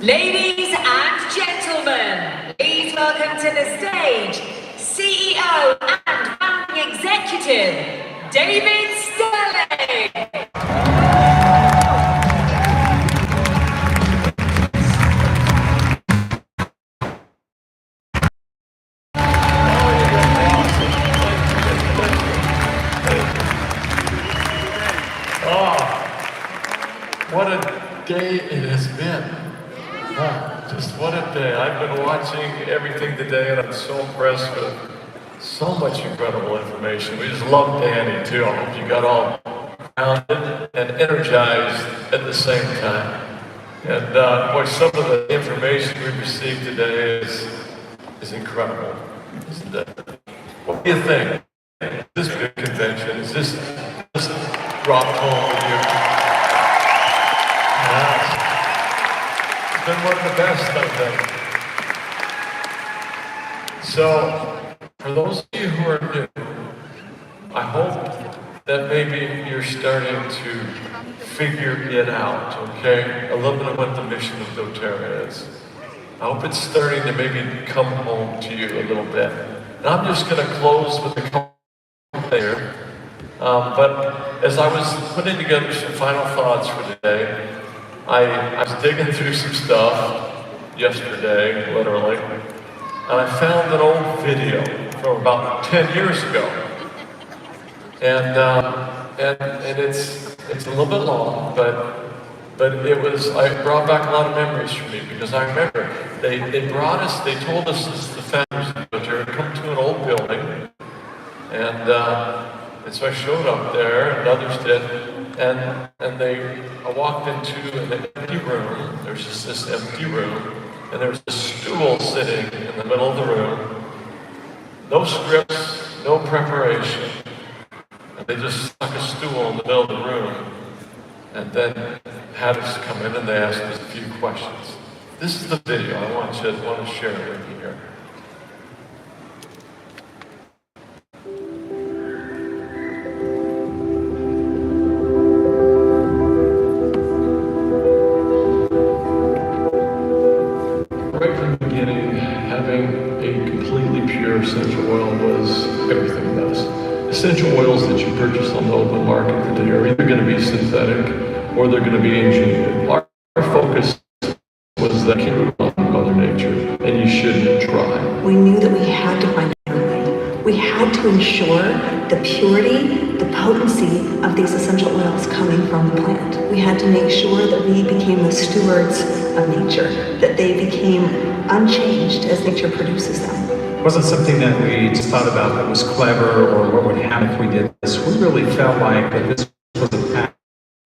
Ladies and gentlemen, please welcome to the stage CEO and founding executive, David Sterling. What a day it has been. Just what a day. I've been watching everything today and I'm so impressed with so much incredible information. We just love Danny too. I hope you got all grounded and energized at the same time. And boy, some of the information we've received today is incredible, isn't it? What do you think? Is this big convention? Is this rock home with you? It's been one of the best, I think. So, for those of you who are new, I hope that maybe you're starting to figure it out, okay? A little bit of what the mission of doTERRA is. I hope it's starting to maybe come home to you a little bit. And I'm just going to close with a couple there. But as I was putting together some final thoughts for today, I was digging through some stuff yesterday, literally, and I found an old video from about 10 years ago. And it's a little bit long, but it brought back a lot of memories for me, because I remember they told us as the founders of doTERRA to come to an old building, and so I showed up there, and others did. And I walked into an empty room. There's just this empty room, and there was a stool sitting in the middle of the room. No scripts, no preparation. And they just stuck a stool in the middle of the room, and then had us come in and they asked us a few questions. This is the video I want to share with you here. Essential oil was everything to us. Essential oils that you purchase on the open market today are either going to be synthetic or they're going to be engineered. Our focus was that came from Mother Nature, and you shouldn't try. We knew that we had to find a way. We had to ensure the purity, the potency of these essential oils coming from the plant. We had to make sure that we became the stewards of nature, that they became unchanged as nature produces them. It wasn't something that we just thought about that was clever or what would happen if we did this. We really felt like that this was a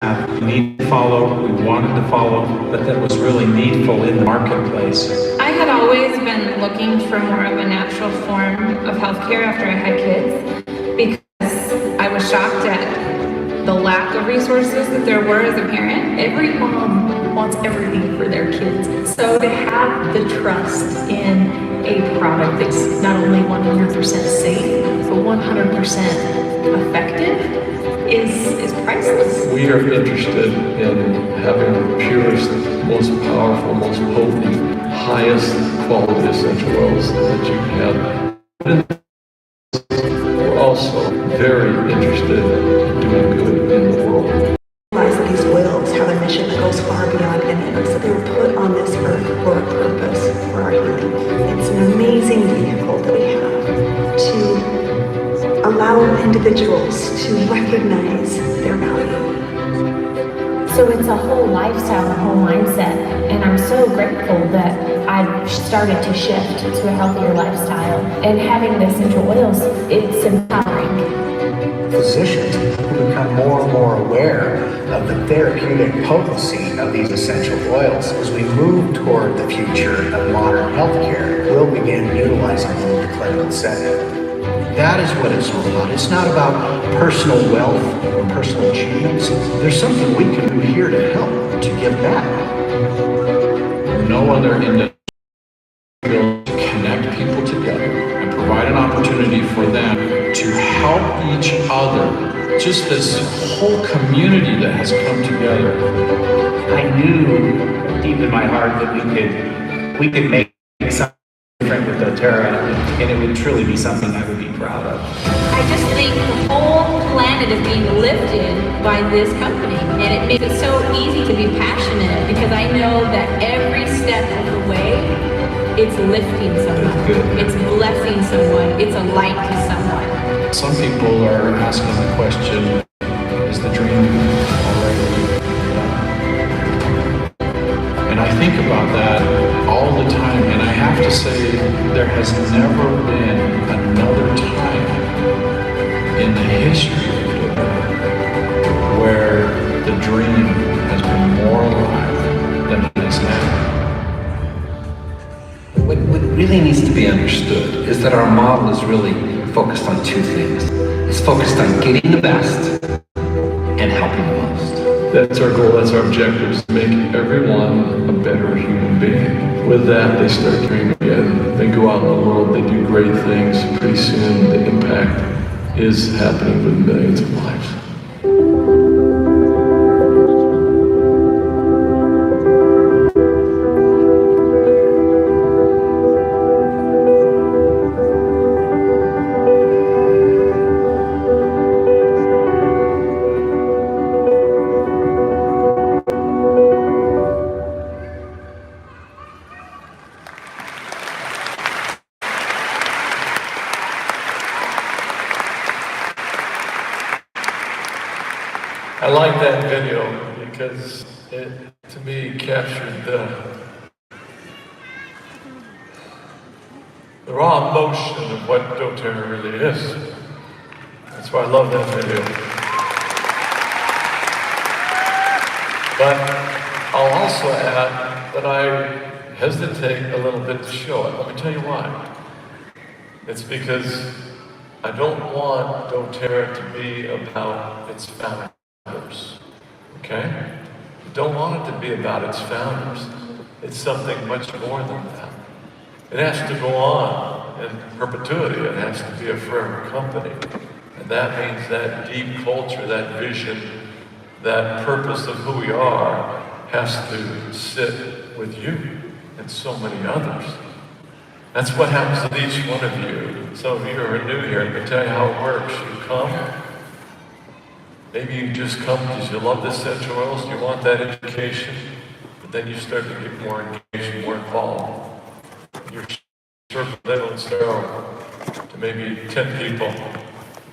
path we needed to follow, we wanted to follow, but that was really needful in the marketplace. I had always been looking for more of a natural form of healthcare after I had kids, because I was shocked at the lack of resources that there were as a parent. Every mom wants everything for their kids. So to have the trust in a product that's not only 100% safe, but 100% effective is priceless. We are interested in having the purest, most powerful, most potent, highest quality essential oils that you can have. We're also very interested in doing good in the world. These oils have a mission that goes far beyond any of us. So they were put on this earth for a purpose, for our healing. It's an amazing vehicle that we have to allow individuals to recognize their value. So it's a whole lifestyle, a whole mindset, and I'm so grateful that I started to shift to a healthier lifestyle. And having the essential oils, it's empowering. Physicians who become more and more aware of the therapeutic potency of these essential oils. As we move toward the future of modern healthcare, we'll begin utilizing them in the clinical setting. That is what it's all about. It's not about personal wealth or personal achievements. There's something we can do here to help, to give back. No other industry will connect people together and provide an opportunity for them to help each other. Just this whole community that has come together. I knew deep in my heart that we could make something different with doTERRA, and it would truly be something I would be proud of. I just think the whole planet is being lifted by this company, and it makes it so easy to be passionate because I know that every step of the way, it's lifting someone, it's blessing someone, it's a light to someone. Some people are asking the question, is the dream already done? And I think about that all the time, and I have to say there has never been another time in the history of doTERRA where the dream has been more alive than it is now. What really needs to be understood is that our model is really focused on two things. It's focused on getting the best and helping the most. That's our goal, that's our objective, is to make everyone a better human being. With that, they start dreaming again. They go out in the world, they do great things. Pretty soon, the impact is happening with millions of lives. I like that video because it, to me, captured the raw emotion of what doTERRA really is. That's why I love that video. But I'll also add that I hesitate a little bit to show it. Let me tell you why. It's because I don't want doTERRA to be about its founders. Okay? I don't want it to be about its founders. It's something much more than that. It has to go on in perpetuity. It has to be a forever company. And that means that deep culture, that vision, that purpose of who we are has to sit with you and so many others. That's what happens with each one of you. Some of you are new here. Let me tell you how it works. You come. Maybe you just come because you love the essential oils, you want that education, but then you start to get more engaged, more involved. Your circle then will start to maybe 10 people.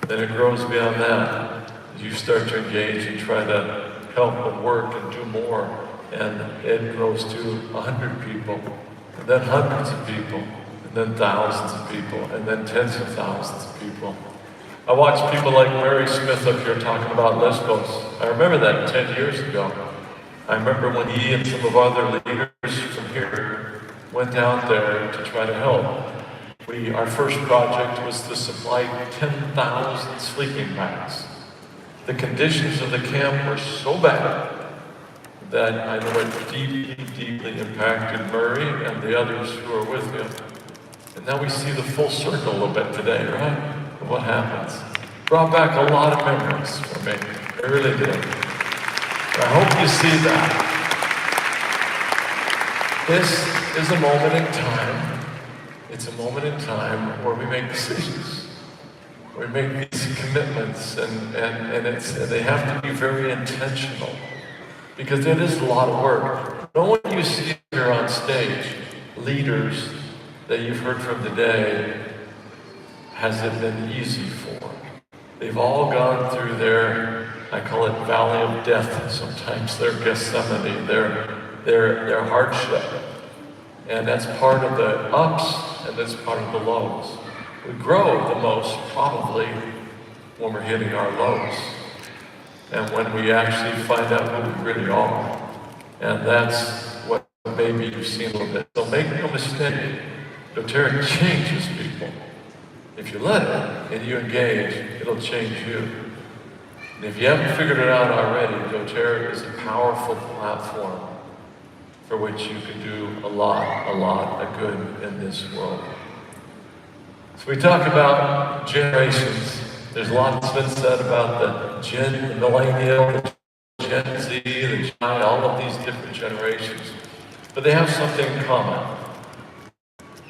Then it grows beyond that. You start to engage and try to help and work and do more. And it grows to 100 people, and then hundreds of people, and then thousands of people, and then tens of thousands of people. I watched people like Mary Smith up here talking about Lesbos. I remember that 10 years ago. I remember when he and some of our other leaders from here went out there to try to help. Our first project was to supply 10,000 sleeping bags. The conditions of the camp were so bad that I know it deeply, deeply impacted Murray and the others who are with him. And now we see the full circle a little bit today, right? What happens. Brought back a lot of memories for me. It really did. And I hope you see that. This is a moment in time. It's a moment in time where we make decisions. We make these commitments, and they have to be very intentional. Because it is a lot of work. No one you see here on stage, leaders that you've heard from today, has it been easy for. They've all gone through their, I call it valley of death, sometimes their Gethsemane, their hardship. And that's part of the ups, and that's part of the lows. We grow the most probably when we're hitting our lows. And when we actually find out who we really are. And that's what maybe you've seen a little bit. So make no mistake, doTERRA changes people. If you let it and you engage, it'll change you. And if you haven't figured it out already, doTERRA is a powerful platform for which you can do a lot of good in this world. So we talk about generations. There's a lot that's been said about the millennial, the Gen Z, the Gen, all of these different generations. but they have something in common.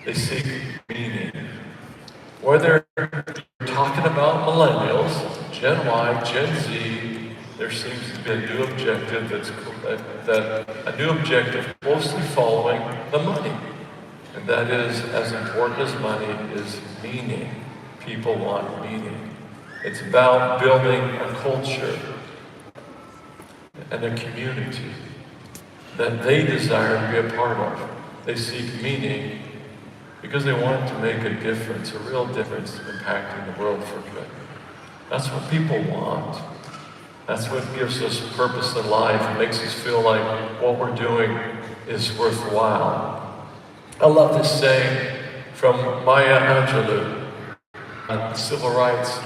They seek meaning. Whether you're talking about millennials, Gen Y, Gen Z, there seems to be a new objective a new objective closely following the money. And that is, as important as money is meaning. People want meaning. It's about building a culture and a community that they desire to be a part of. They seek meaning because they want to make a difference, a real difference, impacting the world for good. That's what people want. That's what gives us purpose in life and makes us feel like what we're doing is worthwhile. I love this saying from Maya Angelou, a civil rights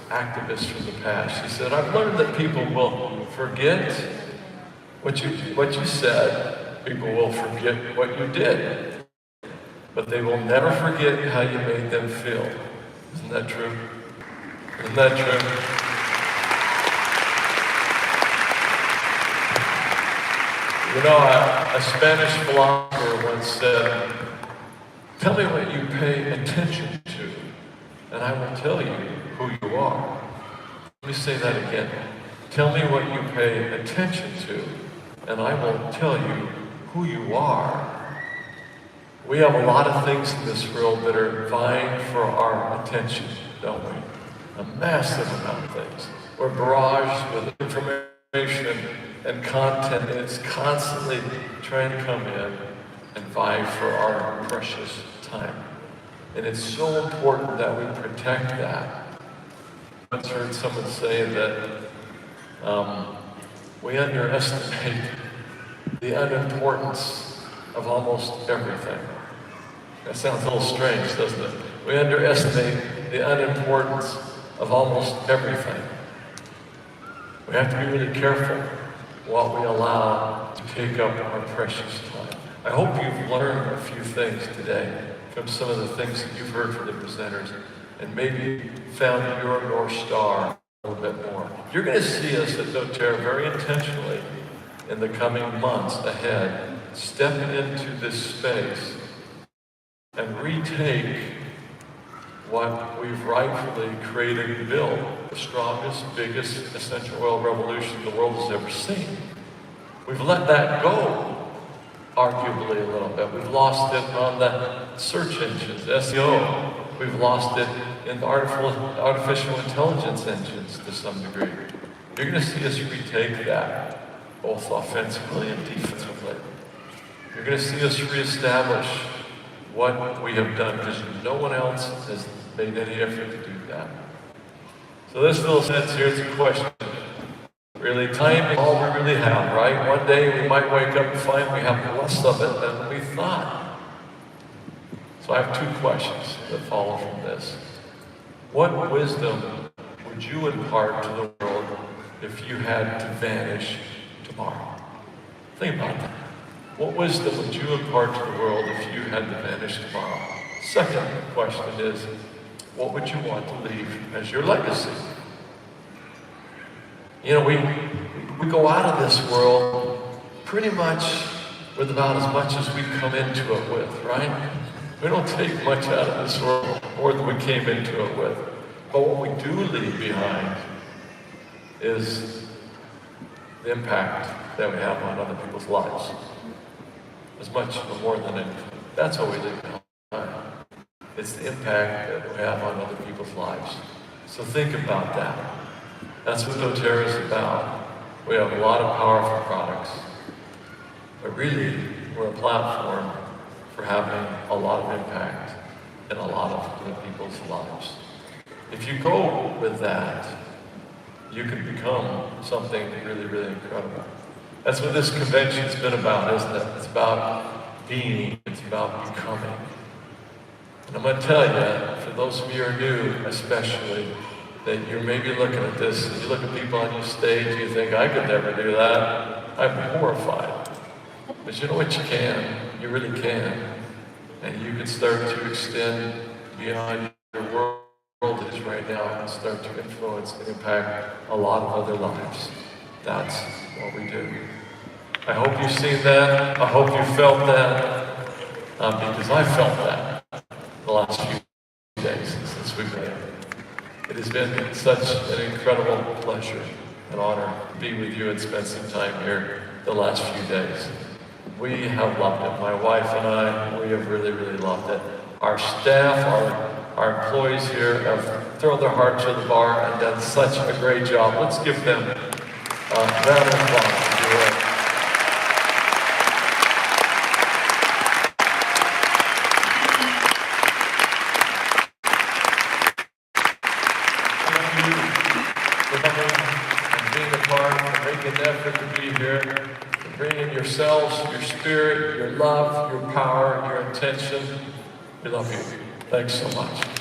activist from the past. She said, I've learned that people will forget what you said, people will forget what you did, but they will never forget how you made them feel. Isn't that true? Isn't that true? You know, a Spanish philosopher once said, tell me what you pay attention to, and I will tell you who you are. Let me say that again. Tell me what you pay attention to, and I will tell you who you are. We have a lot of things in this world that are vying for our attention, don't we? A massive amount of things. We're barraged with information and content, and it's constantly trying to come in and vie for our precious time. And it's so important that we protect that. I once heard someone say that we underestimate the unimportance of almost everything. That sounds a little strange, doesn't it? We underestimate the unimportance of almost everything. We have to be really careful what we allow to take up our precious time. I hope you've learned a few things today from some of the things that you've heard from the presenters, and maybe found your North Star a little bit more. You're going to see us at doTERRA very intentionally in the coming months ahead, step into this space and retake what we've rightfully created and built, the strongest, biggest essential oil revolution the world has ever seen. We've let that go, arguably a little bit. We've lost it on the search engines, SEO. We've lost it in the artificial intelligence engines to some degree. You're going to see us retake that, both offensively and defensively. You're going to see us reestablish what we have done, because no one else has made any effort to do that. So this little sense here is a question. Really, time is all we really have, right? One day we might wake up and find we have less of it than we thought. So I have two questions that follow from this. What wisdom would you impart to the world if you had to vanish tomorrow? Think about that. What wisdom would you impart to the world if you had to vanish tomorrow? Second question is, what would you want to leave as your legacy? You know, we go out of this world pretty much with about as much as we come into it with, right? We don't take much out of this world more than we came into it with. But what we do leave behind is the impact that we have on other people's lives. As much or more than anything. That's what we leave behind. It's the impact that we have on other people's lives. So think about that. That's what doTERRA is about. We have a lot of powerful products, but really, we're a platform for having a lot of impact in a lot of other people's lives. If you go with that, you can become something really, really incredible. That's what this convention's been about, isn't it? It's about being, it's about becoming. And I'm going to tell you, for those of you who are new especially, that you're maybe looking at this, and you look at people on your stage, you think, I could never do that. I'm horrified. But you know what, you can. You really can. And you can start to extend beyond your world is right now and start to influence and impact a lot of other lives. That's what we do. I hope you've seen that. I hope you felt that. Because I felt that the last few days since we've been here. It has been such an incredible pleasure and honor to be with you and spend some time here the last few days. We have loved it. My wife and I, we have really, really loved it. Our staff, our employees here have thrown their heart to the bar and done such a great job. Let's give them a round of applause. Yourselves, your spirit, your love, your power, your intention. We love you. Thanks so much.